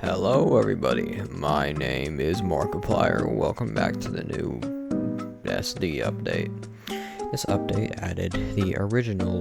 Hello everybody, my name is Markiplier. Welcome back to the new SD update. This update added the original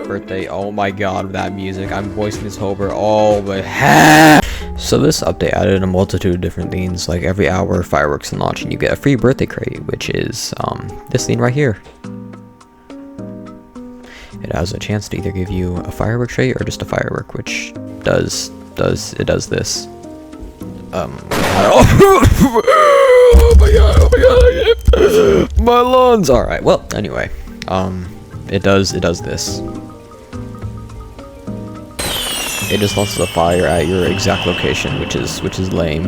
birthday. Oh my god, that music. I'm voicing this Hober all the heck. So this update added a multitude of different themes, like every hour fireworks can launch and you get a free birthday crate, which is this theme right here. It has a chance to either give you a firework trait or just a firework, which does this. Oh my god, my lungs. All right, well, anyway, it does this. It just launches a fire at your exact location, which is lame.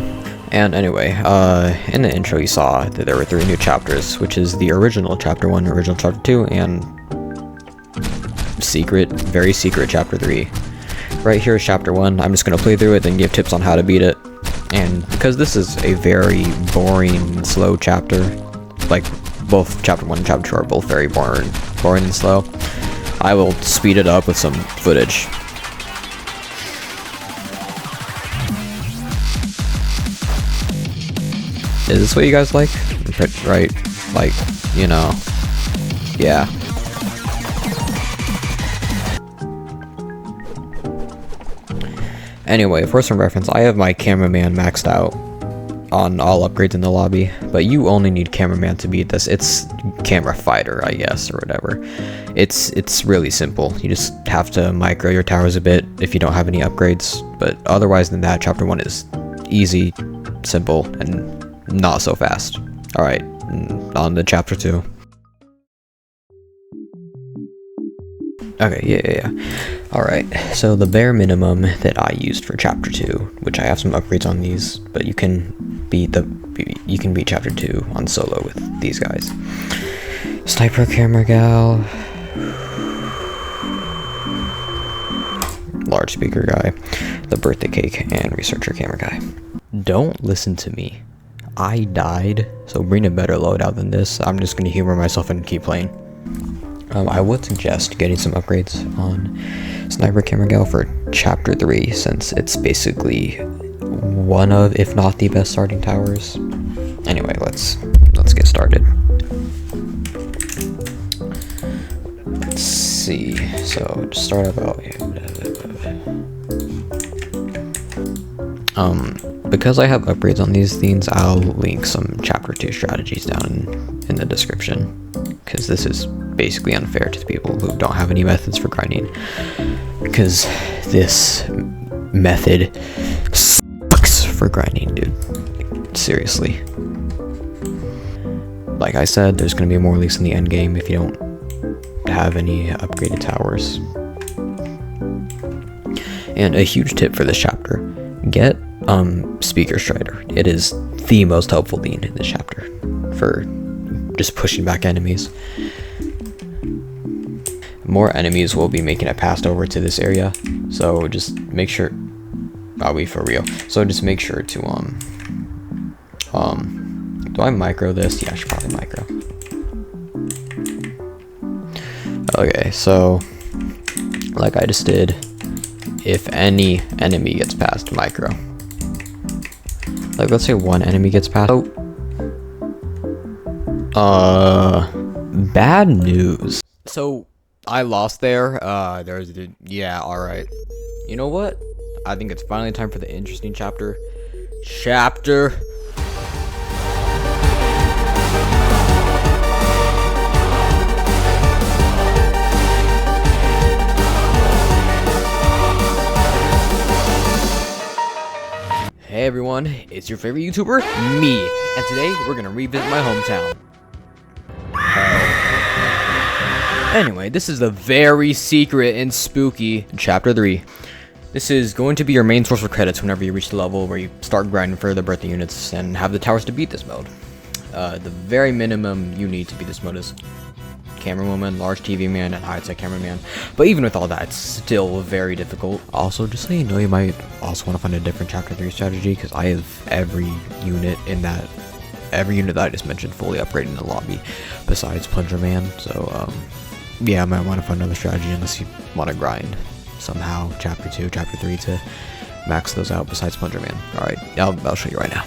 And anyway, in the intro you saw that there were 3 new chapters, which is the original chapter 1, original chapter 2, and very secret chapter 3. Right here is chapter 1. I'm just gonna play through it, then give tips on how to beat it. And because this is a very boring, slow chapter, like both chapter 1 and chapter 2 are both very boring and slow, I will speed it up with some footage. Is this what you guys like? Right? Like, you know, yeah. Anyway, for some reference, I have my cameraman maxed out on all upgrades in the lobby, but you only need cameraman to beat this. It's camera fighter, I guess, or whatever. It's really simple. You just have to micro your towers a bit if you don't have any upgrades, but otherwise than that, chapter 1 is easy, simple, and not so fast. Alright, on to chapter 2. Okay, yeah. Alright, so the bare minimum that I used for chapter 2, which I have some upgrades on these, but you can beat chapter 2 on solo with these guys. Sniper camera gal, large speaker guy, the birthday cake, and researcher camera guy. Don't listen to me. I died, so bring a better loadout than this. I'm just gonna humor myself and keep playing. I would suggest getting some upgrades on Sniper Camera Gal for Chapter 3, since it's basically one of, if not the best starting towers. Anyway, let's get started. Let's see. So just start about because I have upgrades on these things, I'll link some Chapter 2 strategies down in the description, because this is basically unfair to the people who don't have any methods for grinding, because this method sucks for grinding, dude. Seriously. Like I said, there's going to be more leaks in the end game if you don't have any upgraded towers. And a huge tip for this chapter: get Speaker Strider. It is the most helpful thing in this chapter for just pushing back enemies. More enemies will be making it past over to this area, so just make sure. I'll be for real. So just make sure to do I micro this? Yeah, I should probably micro. Okay, so like I just did, if any enemy gets past micro, like let's say one enemy gets past. Bad news. So I lost there. Yeah, alright. You know what? I think it's finally time for the interesting chapter. Hey everyone, it's your favorite YouTuber, me, and today we're gonna revisit my hometown. Anyway, this is the very secret and spooky Chapter 3. This is going to be your main source of credits whenever you reach the level where you start grinding for the birthday units and have the towers to beat this mode. The very minimum you need to beat this mode is camerawoman, large TV man, and high-tech cameraman. But even with all that, it's still very difficult. Also, just so you know, you might also want to find a different Chapter 3 strategy, because I have every unit that I just mentioned fully upgraded in the lobby, besides Plunger Man. So, yeah, I might want to find another strategy unless you want to grind somehow Chapter 2, Chapter 3 to max those out besides Plunger Man. Alright, I'll show you right now.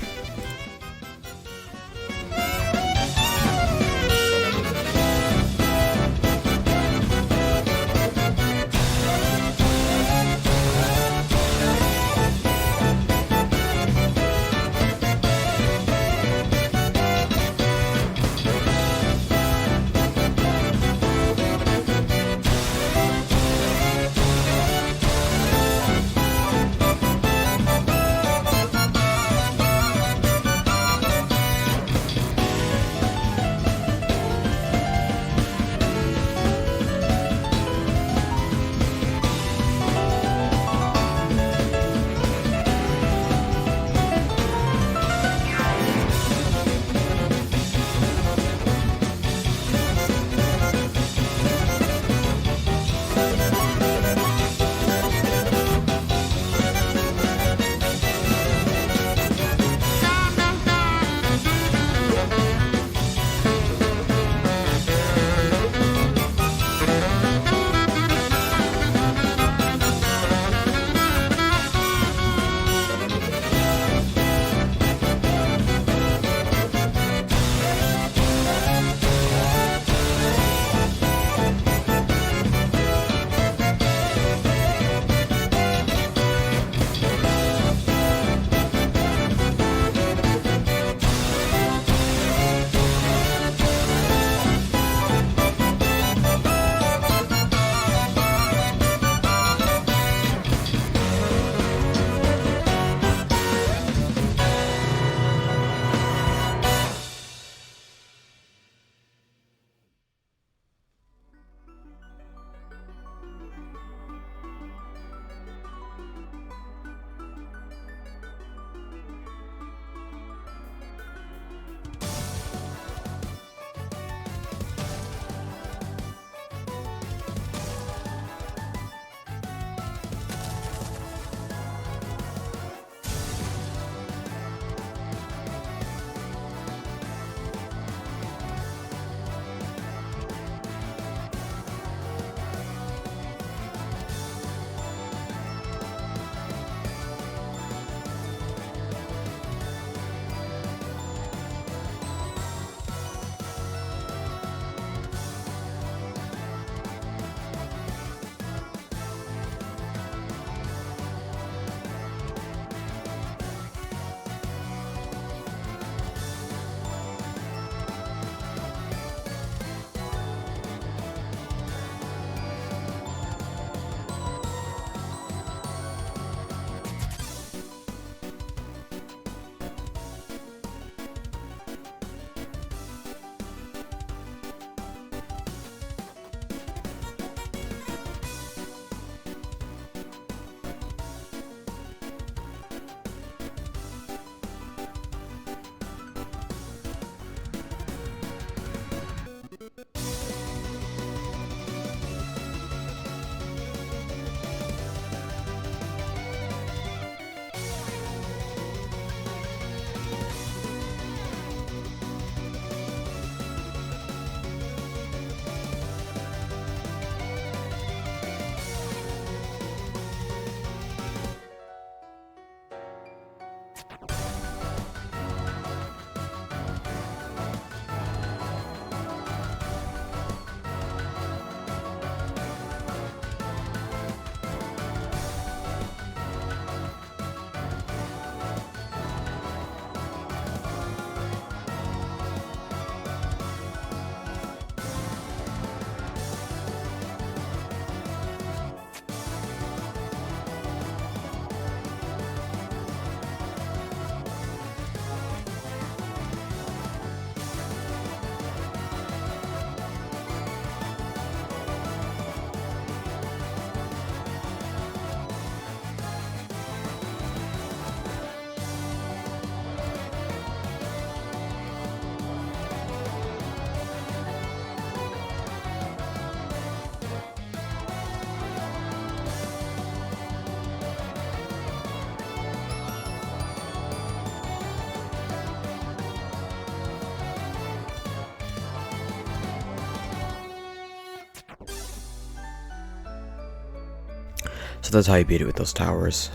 So that's how you beat it with those towers.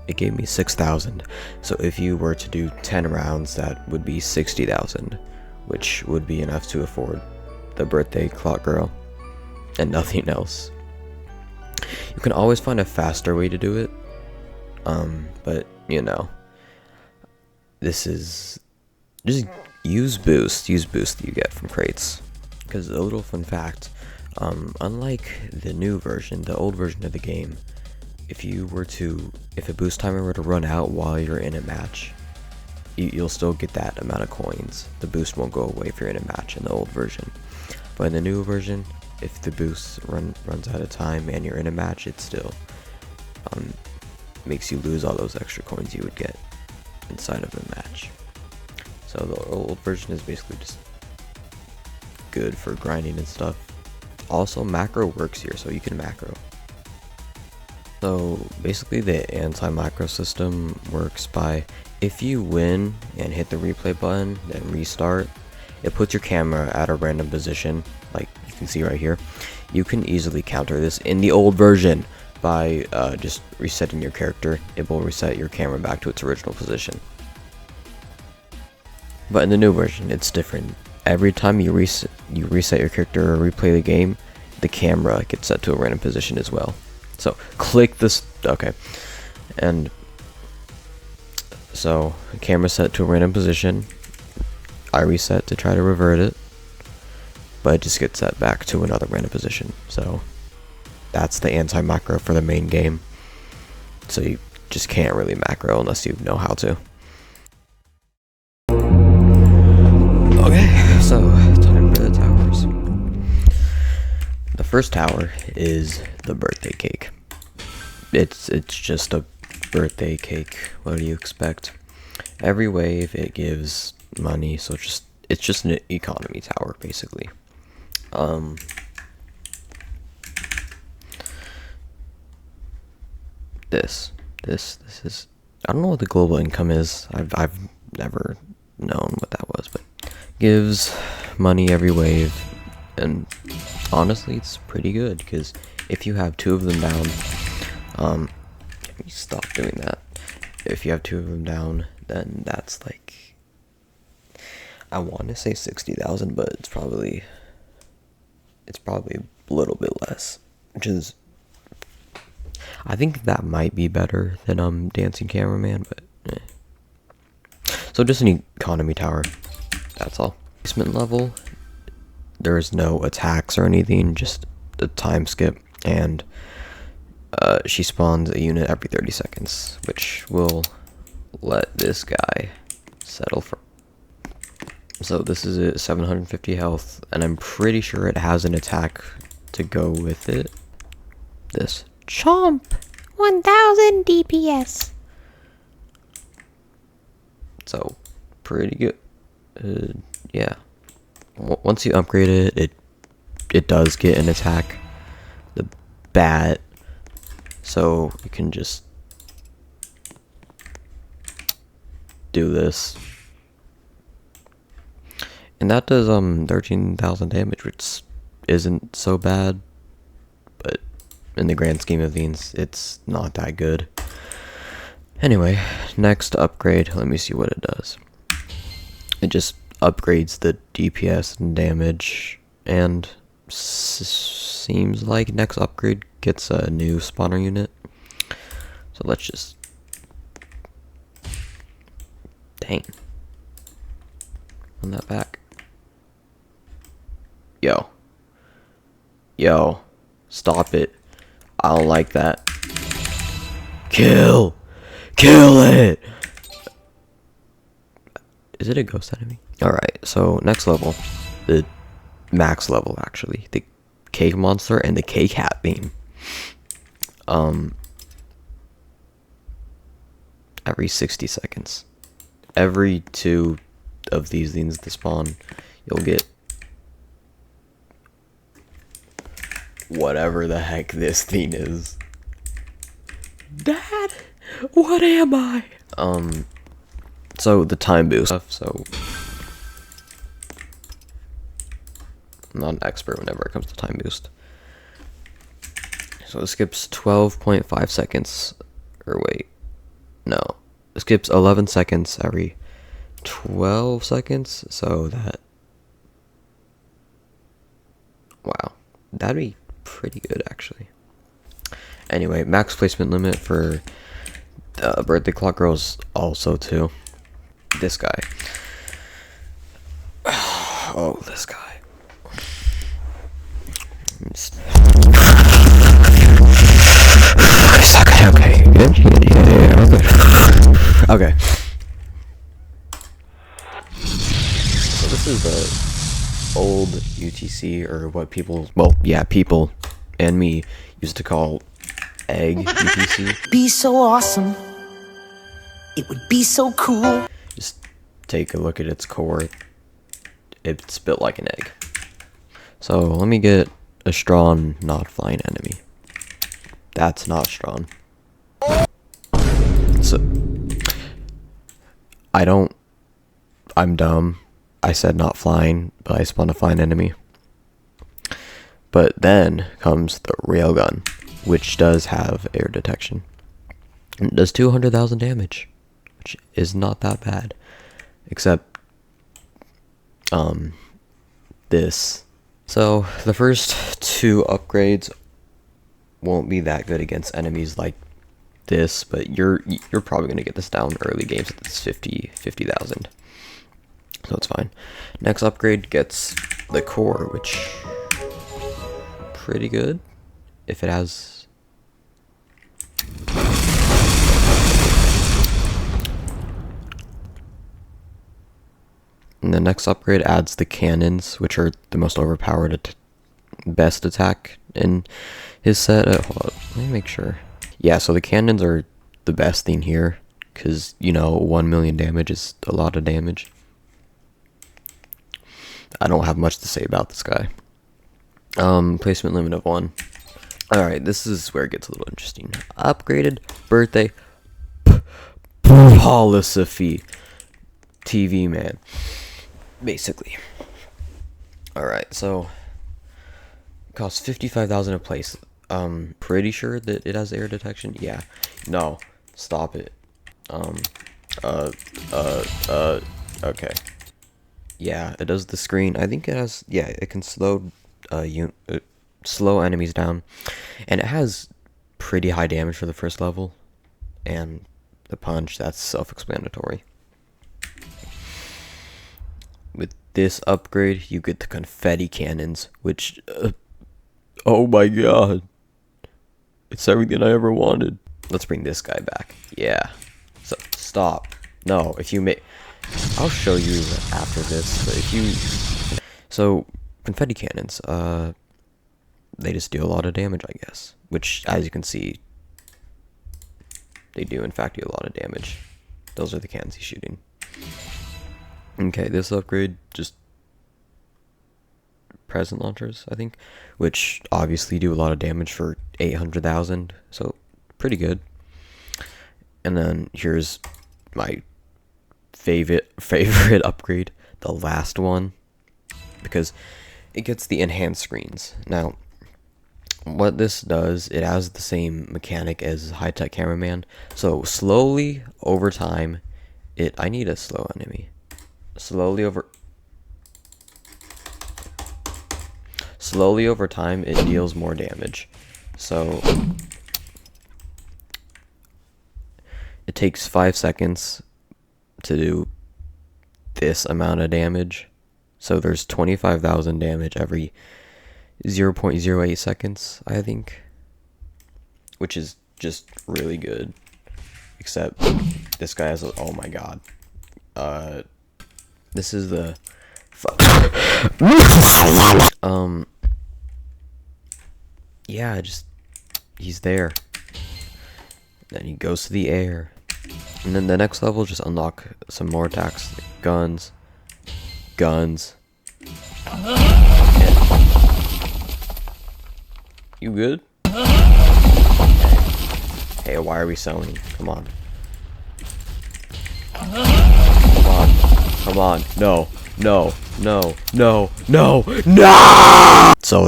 It gave me 6,000. So if you were to do 10 rounds, that would be 60,000, which would be enough to afford the birthday clock girl and nothing else. You can always find a faster way to do it, but you know, this is just use boost that you get from crates. Because a little fun fact, unlike the new version, the old version of the game, if a boost timer were to run out while you're in a match, you'll still get that amount of coins. The boost won't go away if you're in a match in the old version. But in the new version, if the boost runs out of time and you're in a match, it still makes you lose all those extra coins you would get inside of the match. So the old version is basically just good for grinding and stuff. Also, macro works here, so you can macro. So basically the anti-macro system works by, if you win and hit the replay button, then restart, it puts your camera at a random position, like you can see right here. You can easily counter this in the old version by just resetting your character. It will reset your camera back to its original position. But in the new version, it's different. Every time you reset your character or replay the game, the camera gets set to a random position as well. So click this, okay, and so camera set to a random position. I reset to try to revert it, but it just gets set back to another random position. So that's the anti-macro for the main game. So you just can't really macro unless you know how to. Okay, so time for the towers. The first tower is the birthday cake. It's just a birthday cake. What do you expect? Every wave it gives money, so it's just an economy tower basically. This is, I don't know what the global income is. I've never known what that was, but gives money every wave, and honestly it's pretty good because if you have two of them down, let me stop doing that. If you have two of them down, then that's like, I want to say 60,000, but it's probably a little bit less, which is, I think that might be better than Dancing Cameraman, but So just an economy tower, that's all. Basement level, there's no attacks or anything, just a time skip, and she spawns a unit every 30 seconds, which will let this guy settle for. So this is at 750 health, and I'm pretty sure it has an attack to go with it. This. Chomp! 1000 DPS. So, pretty good. Yeah. Once you upgrade it, it does get an attack. The bat. So, you can just do this. And that does 13,000 damage, which isn't so bad, but in the grand scheme of things, it's not that good. Anyway, next upgrade, let me see what it does. It just upgrades the DPS and damage, and seems like next upgrade gets a new spawner unit. So let's just... Dang. On that back. Yo. Stop it. I don't like that. Kill it! Is it a ghost enemy? Alright, so next level. The max level, actually. The cake monster and the cake hat beam. Every 60 seconds. Every 2 of these things to spawn, you'll get whatever the heck this thing is. Dad, what am I? So the time boost stuff, so I'm not an expert whenever it comes to time boost. So it skips 12.5 seconds. Or wait. No. It skips 11 seconds every 12 seconds. So that... Wow. That'd be pretty good, actually. Anyway, max placement limit for birthday clock girls also, too. This guy. Oh, this guy. Okay. So this is the old UTC, or what people, well, yeah, people and me used to call egg UTC. Be so awesome. It would be so cool. Just take a look at its core. It's built like an egg. So let me get a strong, not flying enemy. That's not strong. So I'm dumb. I said not flying, but I spawned a flying enemy. But then comes the railgun, which does have air detection. And it does 200,000 damage, which is not that bad. Except this. So the first two upgrades won't be that good against enemies like this, but you're probably gonna get this down early games at this 50,000. So it's fine. Next upgrade gets the core, which pretty good if it has. And the next upgrade adds the cannons, which are the most overpowered best attack in his set. Hold on, let me make sure. Yeah, so the cannons are the best thing here, because, you know, 1 million damage is a lot of damage. I don't have much to say about this guy. Placement limit of 1. Alright, this is where it gets a little interesting. Upgraded birthday policy. TV man. Basically. Alright, so it costs 55,000 a place. Pretty sure that it has air detection. Yeah. No. Stop it. Okay. Yeah, it does the screen. I think it has, yeah, it can slow slow enemies down. And it has pretty high damage for the first level. And the punch, that's self-explanatory. With this upgrade, you get the confetti cannons, which, oh my god. It's everything I ever wanted. Let's bring this guy back. Yeah. So, stop. No, if you make... I'll show you after this, but if you... So, confetti cannons, they just do a lot of damage, I guess. Which, as you can see, they do in fact do a lot of damage. Those are the cannons he's shooting. Okay, this upgrade just present launchers, I think, which obviously do a lot of damage for 800,000, so pretty good. And then here's my favorite upgrade, the last one, because it gets the enhanced screens. Now, what this does, it has the same mechanic as High-Tech Cameraman, so slowly over time, I need a slow enemy. Slowly over time, it deals more damage. So it takes 5 seconds to do this amount of damage. So there's 25,000 damage every 0.08 seconds, I think, which is just really good. Except this guy has a, oh my god. This is the yeah, just he's there. Then he goes to the air. And then the next level, just unlock some more attacks. Like guns. You good? Hey, why are we sewing? Come on. Come on. No. So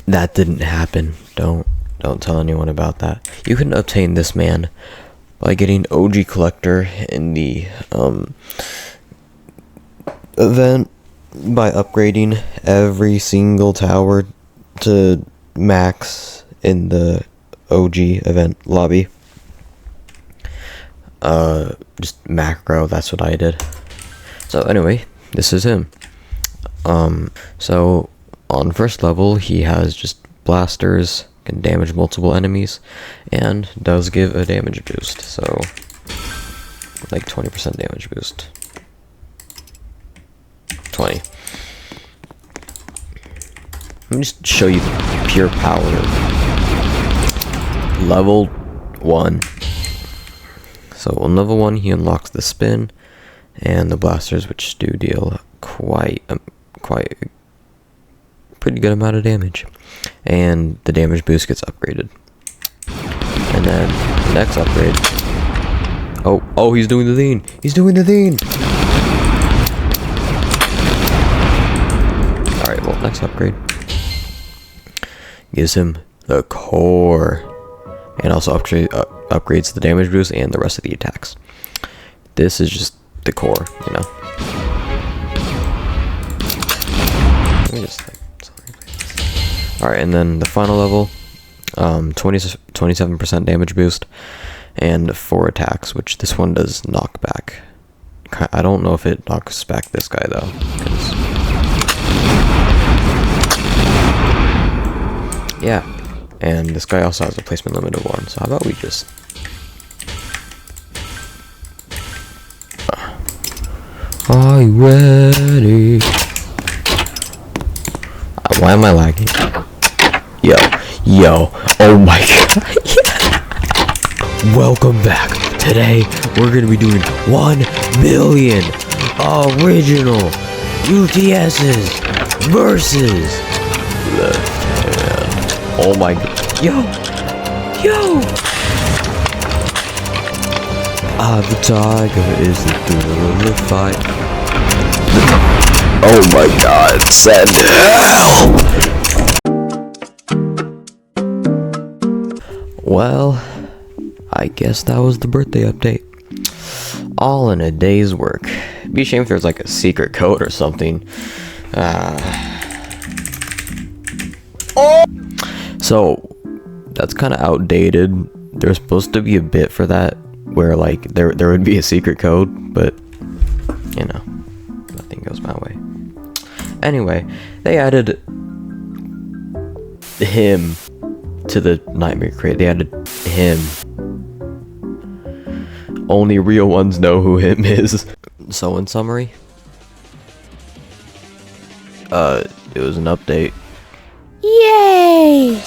That didn't happen. Don't tell anyone about that. You can obtain this man by getting OG Collector in the event by upgrading every single tower to max in the OG event lobby. Just macro, that's what I did. So anyway, this is him. So on first level, he has just blasters, can damage multiple enemies, and does give a damage boost, so like 20% damage boost. 20. Let me just show you the pure power. Level 1. So on level 1, he unlocks the spin and the blasters, which do deal quite pretty good amount of damage, and the damage boost gets upgraded. And then the next upgrade, oh, he's doing the thing. All right, well, next upgrade gives him the core, and also upgrades the damage boost and the rest of the attacks. This is just the core, you know. Let me just alright, and then the final level, 27% damage boost, and 4 attacks, which this one does knock back. I don't know if it knocks back this guy though. Yeah, and this guy also has a placement limit of 1, so how about we just... Are you ready? Why am I lagging? Yo, oh my god. Welcome back. Today, we're gonna be doing 1 million original UTSs versus left hand. Oh my god. Yo! The tiger is the thrill of the fight. Oh my god, send help! Well, I guess that was the birthday update. All in a day's work. It'd be a shame if there's like a secret code or something. So, that's kind of outdated. There's supposed to be a bit for that where like there would be a secret code, but you know, nothing goes my way. Anyway, they added him to the Nightmare Crate. They added him. Only real ones know who him is. So in summary, it was an update. Yay!